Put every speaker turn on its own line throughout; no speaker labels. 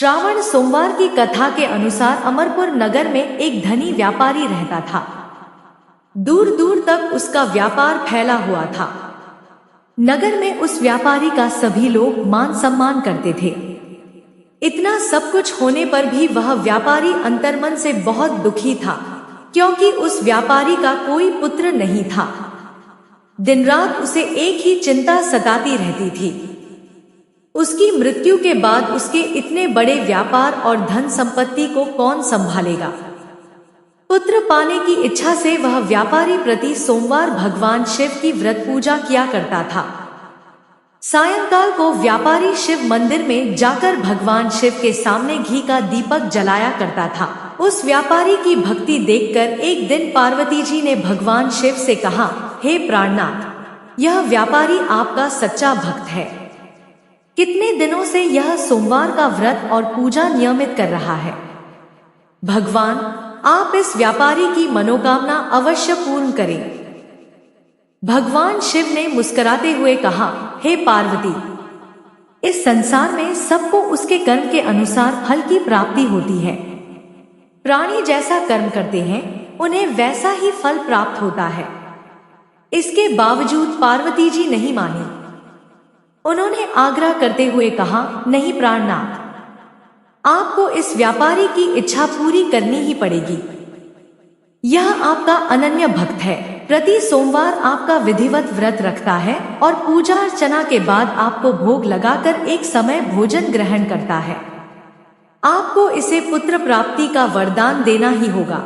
श्रावण सोमवार की कथा के अनुसार अमरपुर नगर में एक धनी व्यापारी रहता था। दूर दूर तक उसका व्यापार फैला हुआ था। नगर में उस व्यापारी का सभी लोग मान सम्मान करते थे। इतना सब कुछ होने पर भी वह व्यापारी अंतर्मन से बहुत दुखी था, क्योंकि उस व्यापारी का कोई पुत्र नहीं था। दिन रात उसे एक ही चिंता सताती रहती थी। उसकी मृत्यु के बाद उसके इतने बड़े व्यापार और धन संपत्ति को कौन संभालेगा। पुत्र पाने की इच्छा से वह व्यापारी प्रति सोमवार भगवान शिव की व्रत पूजा किया करता था। सायंकाल को व्यापारी शिव मंदिर में जाकर भगवान शिव के सामने घी का दीपक जलाया करता था। उस व्यापारी की भक्ति देखकर एक दिन पार्वती जी ने भगवान शिव से कहा, हे प्राणनाथ, यह व्यापारी आपका सच्चा भक्त है। कितने दिनों से यह सोमवार का व्रत और पूजा नियमित कर रहा है। भगवान, आप इस व्यापारी की मनोकामना अवश्य पूर्ण करें। भगवान शिव ने मुस्कुराते हुए कहा, हे पार्वती, इस संसार में सबको उसके कर्म के अनुसार फल की प्राप्ति होती है। प्राणी जैसा कर्म करते हैं उन्हें वैसा ही फल प्राप्त होता है। इसके बावजूद पार्वती जी नहीं मानी। उन्होंने आग्रह करते हुए कहा, नहीं प्राणनाथ, आपको इस व्यापारी की इच्छा पूरी करनी ही पड़ेगी। यह आपका अनन्य भक्त है। प्रति सोमवार आपका विधिवत व्रत रखता है और पूजा अर्चना के बाद आपको भोग लगाकर एक समय भोजन ग्रहण करता है। आपको इसे पुत्र प्राप्ति का वरदान देना ही होगा।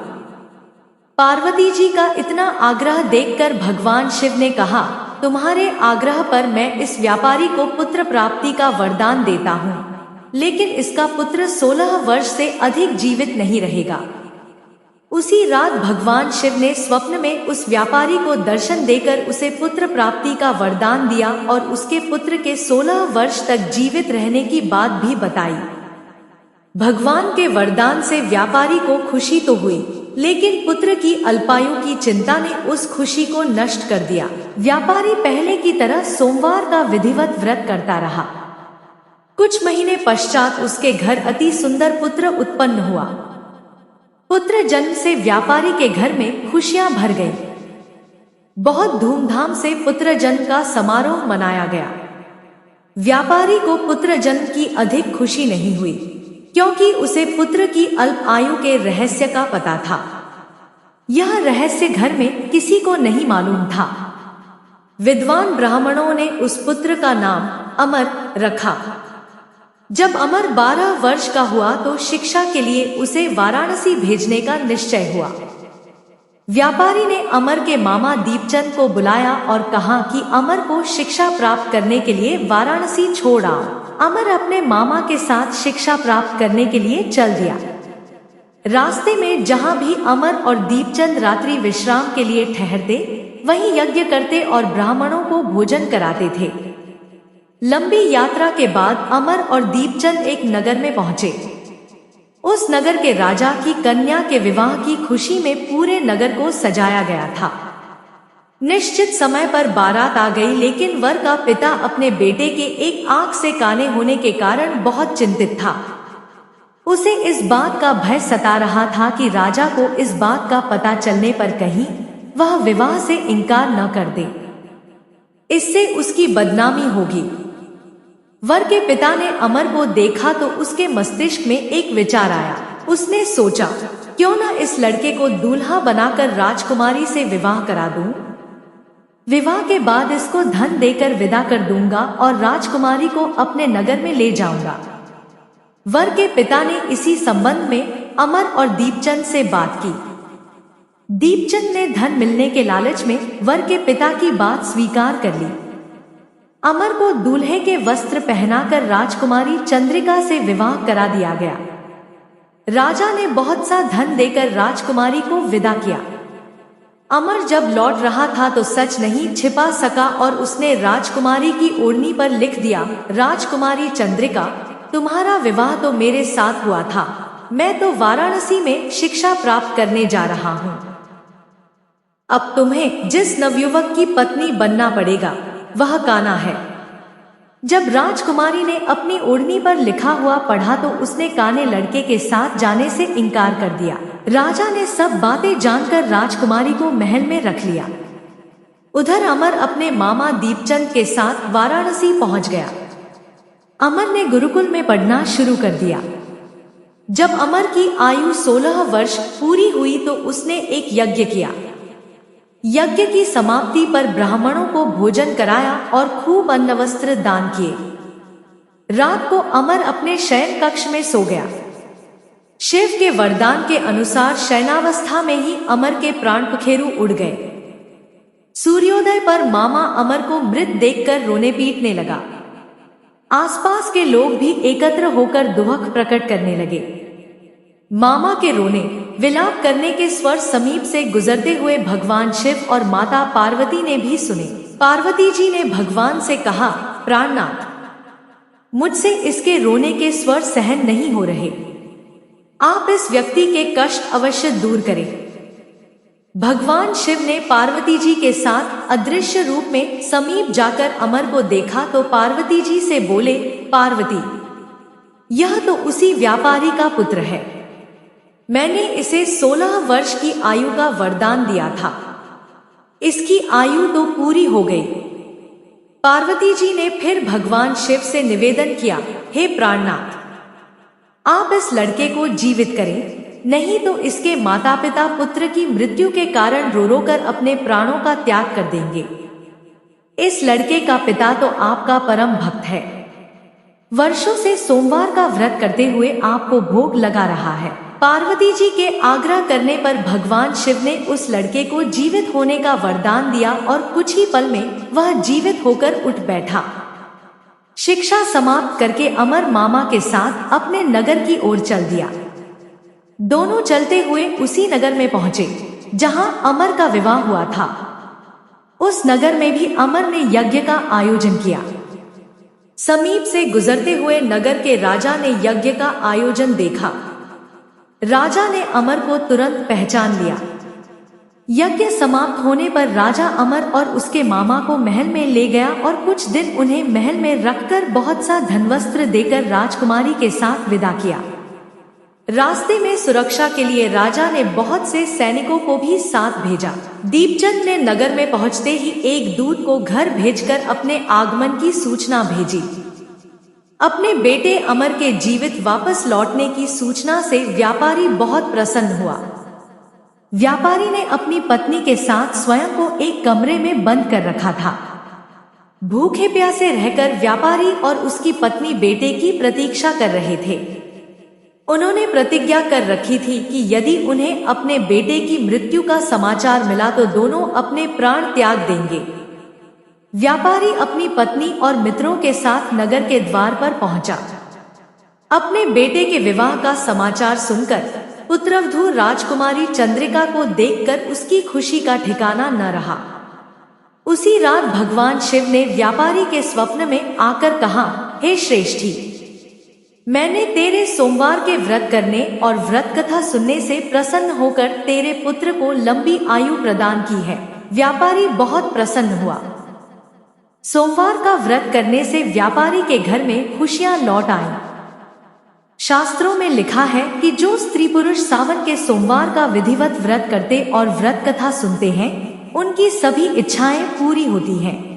पार्वती जी का इतना आग्रह देखकर भगवान शिव ने कहा, तुम्हारे आग्रह पर मैं इस व्यापारी को पुत्र प्राप्ति का वरदान देता हूँ, लेकिन इसका पुत्र 16 वर्ष से अधिक जीवित नहीं रहेगा। उसी रात भगवान शिव ने स्वप्न में उस व्यापारी को दर्शन देकर उसे पुत्र प्राप्ति का वरदान दिया और उसके पुत्र के 16 वर्ष तक जीवित रहने की बात भी बताई। भगवान के वरदान से व्यापारी को खुशी तो हुई, लेकिन पुत्र की अल्पायु की चिंता ने उस खुशी को नष्ट कर दिया। व्यापारी पहले की तरह सोमवार का विधिवत व्रत करता रहा। कुछ महीने पश्चात उसके घर अति सुंदर पुत्र उत्पन्न हुआ। पुत्र जन्म से व्यापारी के घर में खुशियां भर गईं। बहुत धूमधाम से पुत्र जन्म का समारोह मनाया गया। व्यापारी को पुत्र जन्म की अधिक खुशी नहीं हुई, क्योंकि उसे पुत्र की अल्प आयु के रहस्य का पता था। यह रहस्य घर में किसी को नहीं मालूम था। विद्वान ब्राह्मणों ने उस पुत्र का नाम अमर रखा। जब अमर 12 वर्ष का हुआ तो शिक्षा के लिए उसे वाराणसी भेजने का निश्चय हुआ। व्यापारी ने अमर के मामा दीपचंद को बुलाया और कहा कि अमर को शिक्षा प्राप्त करने के लिए वाराणसी छोड़ आओ। अमर अपने मामा के साथ शिक्षा प्राप्त करने के लिए चल दिया। रास्ते में जहां भी अमर और दीपचंद रात्रि विश्राम के लिए ठहरते, वहीं यज्ञ करते और ब्राह्मणों को भोजन कराते थे। लंबी यात्रा के बाद अमर और दीपचंद एक नगर में पहुंचे। उस नगर के राजा की कन्या के विवाह की खुशी में पूरे नगर को सजाया गया था। निश्चित समय पर बारात आ गई, लेकिन वर का पिता अपने बेटे के एक आंख से काने होने के कारण बहुत चिंतित था। उसे इस बात का भय सता रहा था कि राजा को इस बात का पता चलने पर कहीं वह विवाह से इनकार न कर दे, इससे उसकी बदनामी होगी। वर के पिता ने अमर को देखा तो उसके मस्तिष्क में एक विचार आया। उसने सोचा, क्यों न इस लड़के को दूल्हा बनाकर राजकुमारी से विवाह करा दूं। विवाह के बाद इसको धन देकर विदा कर दूंगा और राजकुमारी को अपने नगर में ले जाऊंगा। वर के पिता ने इसी संबंध में अमर और दीपचंद से बात की। दीपचंद ने धन मिलने के लालच में वर के पिता की बात स्वीकार कर ली। अमर को दूल्हे के वस्त्र पहनाकर राजकुमारी चंद्रिका से विवाह करा दिया गया। राजा ने बहुत सा धन देकर राजकुमारी को विदा किया। अमर जब लौट रहा था तो सच नहीं छिपा सका और उसने राजकुमारी की ओढ़नी पर लिख दिया, राजकुमारी चंद्रिका, तुम्हारा विवाह तो मेरे साथ हुआ था। मैं तो वाराणसी में शिक्षा प्राप्त करने जा रहा हूँ। अब तुम्हें जिस नवयुवक की पत्नी बनना पड़ेगा वह कान्हा है। जब राजकुमारी ने अपनी ओढ़नी पर लिखा हुआ पढ़ा तो उसने काने लड़के के साथ जाने से इनकार कर दिया। राजा ने सब बातें जानकर राजकुमारी को महल में रख लिया। उधर अमर अपने मामा दीपचंद के साथ वाराणसी पहुंच गया। अमर ने गुरुकुल में पढ़ना शुरू कर दिया। जब अमर की आयु 16 वर्ष पूरी हुई तो उसने एक यज्ञ किया। यज्ञ की समाप्ति पर ब्राह्मणों को भोजन कराया और खूब अन्न वस्त्र दान किए। रात को अमर अपने शयन कक्ष में सो गया। शिव के वरदान के अनुसार शयनावस्था में ही अमर के प्राण पखेरु उड़ गए। सूर्योदय पर मामा अमर को मृत देखकर रोने पीटने लगा। आसपास के लोग भी एकत्र होकर दुख प्रकट करने लगे। मामा के रोने विलाप करने के स्वर समीप से गुजरते हुए भगवान शिव और माता पार्वती ने भी सुने। पार्वती जी ने भगवान से कहा, प्राणनाथ, मुझसे इसके रोने के स्वर सहन नहीं हो रहे, आप इस व्यक्ति के कष्ट अवश्य दूर करें। भगवान शिव ने पार्वती जी के साथ अदृश्य रूप में समीप जाकर अमर को देखा तो पार्वती जी से बोले, पार्वती, यह तो उसी व्यापारी का पुत्र है। मैंने इसे 16 वर्ष की आयु का वरदान दिया था, इसकी आयु तो पूरी हो गई। पार्वती जी ने फिर भगवान शिव से निवेदन किया, हे प्राणनाथ, आप इस लड़के को जीवित करें, नहीं तो इसके माता पिता पुत्र की मृत्यु के कारण रो रो कर अपने प्राणों का त्याग कर देंगे। इस लड़के का पिता तो आपका परम भक्त है, वर्षों से सोमवार का व्रत करते हुए आपको भोग लगा रहा है। पार्वती जी के आग्रह करने पर भगवान शिव ने उस लड़के को जीवित होने का वरदान दिया और कुछ ही पल में वह जीवित होकर उठ बैठा। शिक्षा समाप्त करके अमर मामा के साथ अपने नगर की ओर चल दिया। दोनों चलते हुए उसी नगर में पहुंचे जहां अमर का विवाह हुआ था। उस नगर में भी अमर ने यज्ञ का आयोजन किया। समीप से गुजरते हुए नगर के राजा ने यज्ञ का आयोजन देखा। राजा ने अमर को तुरंत पहचान लिया। यज्ञ समाप्त होने पर राजा अमर और उसके मामा को महल में ले गया और कुछ दिन उन्हें महल में रखकर बहुत सा धनवस्त्र देकर राजकुमारी के साथ विदा किया। रास्ते में सुरक्षा के लिए राजा ने बहुत से सैनिकों को भी साथ भेजा। दीपचंद ने नगर में पहुंचते ही एक दूत को घर भेजकर अपने आगमन की सूचना भेजी। अपने बेटे अमर के जीवित वापस लौटने की सूचना से व्यापारी बहुत प्रसन्न हुआ। व्यापारी ने अपनी पत्नी के साथ स्वयं को एक कमरे में बंद कर रखा था। भूखे प्यासे रहकर व्यापारी और उसकी पत्नी बेटे की प्रतीक्षा कर रहे थे। उन्होंने प्रतिज्ञा कर रखी थी कि यदि उन्हें अपने बेटे की मृत्यु का समाचार मिला तो दोनों अपने प्राण त्याग देंगे। व्यापारी अपनी पत्नी और मित्रों के साथ नगर के द्वार पर पहुंचा। अपने बेटे के विवाह का समाचार सुनकर पुत्रवधू राजकुमारी चंद्रिका को देखकर उसकी खुशी का ठिकाना न रहा। उसी रात भगवान शिव ने व्यापारी के स्वप्न में आकर कहा, हे श्रेष्ठी, मैंने तेरे सोमवार के व्रत करने और व्रत कथा सुनने से प्रसन्न होकर तेरे पुत्र को लंबी आयु प्रदान की है। व्यापारी बहुत प्रसन्न हुआ। सोमवार का व्रत करने से व्यापारी के घर में खुशियां लौट आईं। शास्त्रों में लिखा है कि जो स्त्री पुरुष सावन के सोमवार का विधिवत व्रत करते और व्रत कथा सुनते हैं, उनकी सभी इच्छाएं पूरी होती हैं।